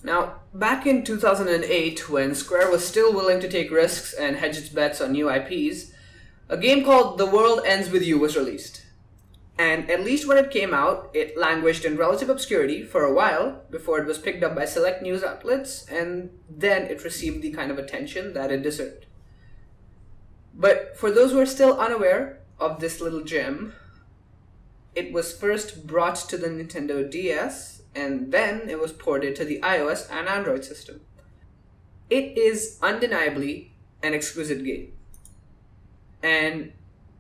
Now, back in 2008, when Square was still willing to take risks and hedge its bets on new IPs, a game called The World Ends With You was released. And at least when it came out, it languished in relative obscurity for a while before it was picked up by select news outlets, and then it received the kind of attention that it deserved. But for those who are still unaware of this little gem, it was first brought to the Nintendo DS, and then it was ported to the iOS and Android system. It is undeniably an exquisite game. And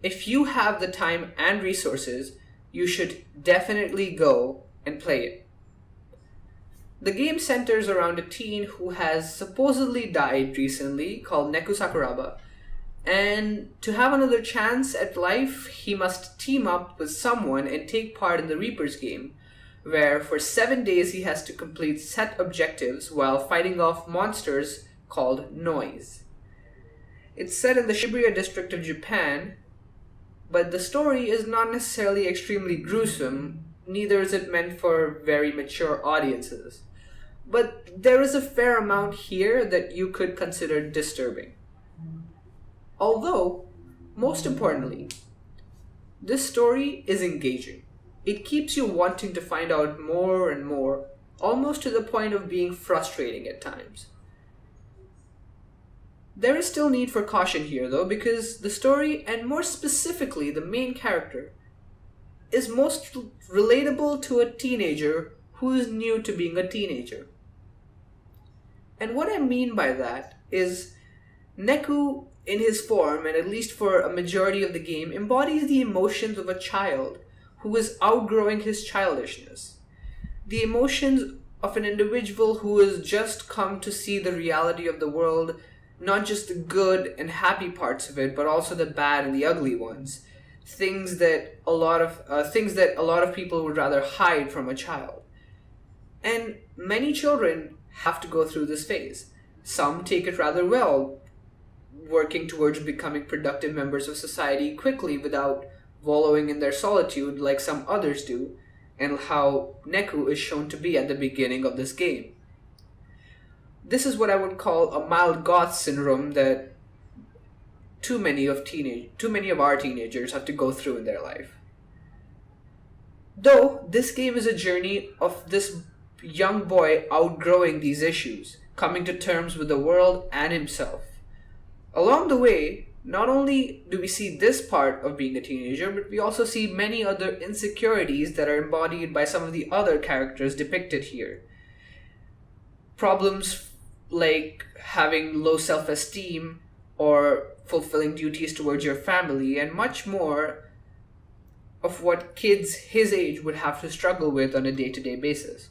if you have the time and resources, you should definitely go and play it. The game centers around a teen who has supposedly died recently, called Neku Sakuraba, and to have another chance at life, he must team up with someone and take part in the Reaper's game, where for 7 days he has to complete set objectives while fighting off monsters called Noise. It's set in the Shibuya district of Japan, but the story is not necessarily extremely gruesome, neither is it meant for very mature audiences. But there is a fair amount here that you could consider disturbing. Although, most importantly, this story is engaging. It keeps you wanting to find out more and more, almost to the point of being frustrating at times. There is still need for caution here though, because the story, and more specifically the main character, is most relatable to a teenager who is new to being a teenager. And what I mean by that is Neku, in his form, and at least for a majority of the game, embodies the emotions of a child who is outgrowing his childishness. The emotions of an individual who has just come to see the reality of the world, not just the good and happy parts of it, but also the bad and the ugly ones. Things that a lot of people would rather hide from a child. And many children have to go through this phase. Some take it rather well, working towards becoming productive members of society quickly without wallowing in their solitude like some others do, and how Neku is shown to be at the beginning of this game. This is what I would call a mild goth syndrome that too many of our teenagers have to go through in their life. Though this game is a journey of this young boy outgrowing these issues, coming to terms with the world and himself. Along the way, not only do we see this part of being a teenager, but we also see many other insecurities that are embodied by some of the other characters depicted here. Problems like having low self-esteem or fulfilling duties towards your family, and much more of what kids his age would have to struggle with on a day-to-day basis.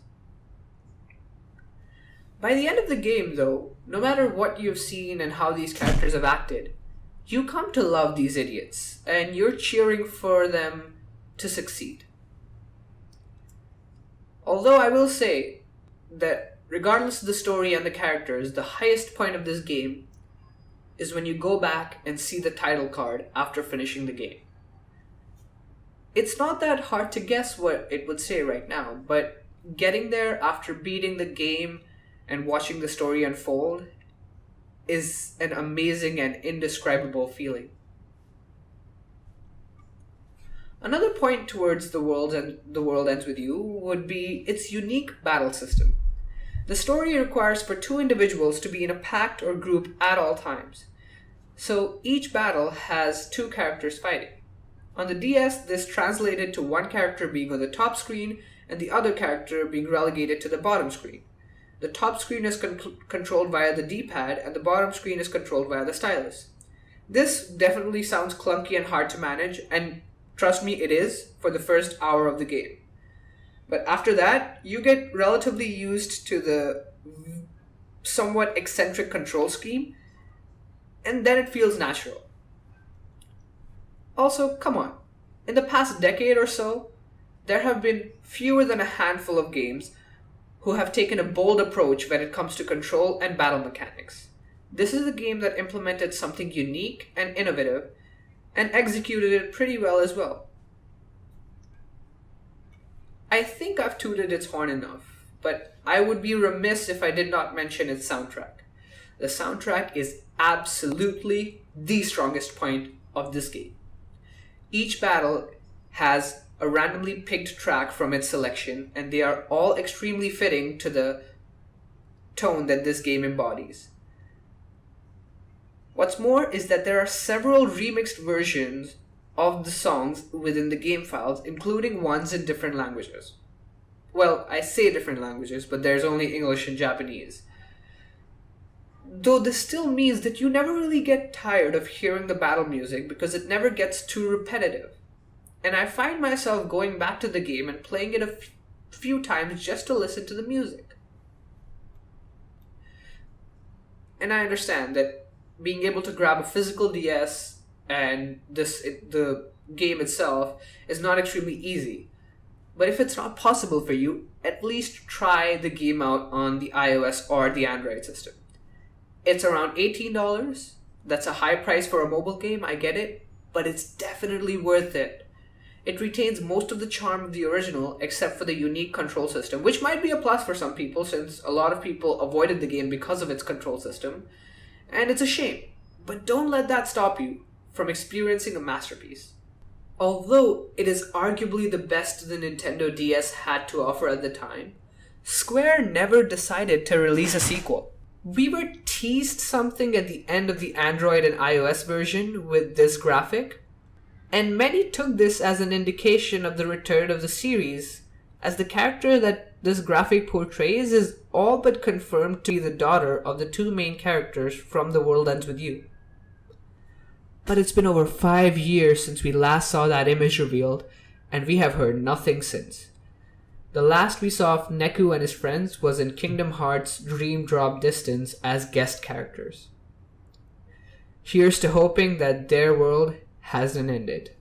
By the end of the game, though, no matter what you've seen and how these characters have acted, you come to love these idiots, and you're cheering for them to succeed. Although I will say that regardless of the story and the characters, the highest point of this game is when you go back and see the title card after finishing the game. It's not that hard to guess what it would say right now, but getting there after beating the game and watching the story unfold is an amazing and indescribable feeling. Another point towards The World Ends With You would be its unique battle system. The story requires for two individuals to be in a pact or group at all times. So each battle has two characters fighting. On the DS, this translated to one character being on the top screen and the other character being relegated to the bottom screen. The top screen is controlled via the D-pad, and the bottom screen is controlled via the stylus. This definitely sounds clunky and hard to manage, and trust me, it is for the first hour of the game. But after that, you get relatively used to the somewhat eccentric control scheme, and then it feels natural. Also, come on. In the past decade or so, there have been fewer than a handful of games who have taken a bold approach when it comes to control and battle mechanics. This is a game that implemented something unique and innovative, and executed it pretty well as well. I think I've tooted its horn enough, but I would be remiss if I did not mention its soundtrack. The soundtrack is absolutely the strongest point of this game. Each battle has a randomly picked track from its selection, and they are all extremely fitting to the tone that this game embodies. What's more is that there are several remixed versions of the songs within the game files, including ones in different languages. Well, I say different languages, but there's only English and Japanese. Though this still means that you never really get tired of hearing the battle music because it never gets too repetitive. And I find myself going back to the game and playing it a few times just to listen to the music. And I understand that being able to grab a physical DS and the game itself is not extremely easy. But if it's not possible for you, at least try the game out on the iOS or the Android system. It's around $18. That's a high price for a mobile game, I get it, but it's definitely worth it. It retains most of the charm of the original except for the unique control system, which might be a plus for some people since a lot of people avoided the game because of its control system, and it's a shame. But don't let that stop you from experiencing a masterpiece. Although it is arguably the best the Nintendo DS had to offer at the time, Square never decided to release a sequel. We were teased something at the end of the Android and iOS version with this graphic, and many took this as an indication of the return of the series, as the character that this graphic portrays is all but confirmed to be the daughter of the two main characters from The World Ends With You. But it's been over 5 years since we last saw that image revealed, and we have heard nothing since. The last we saw of Neku and his friends was in Kingdom Hearts Dream Drop Distance as guest characters. Here's to hoping that their world hasn't ended.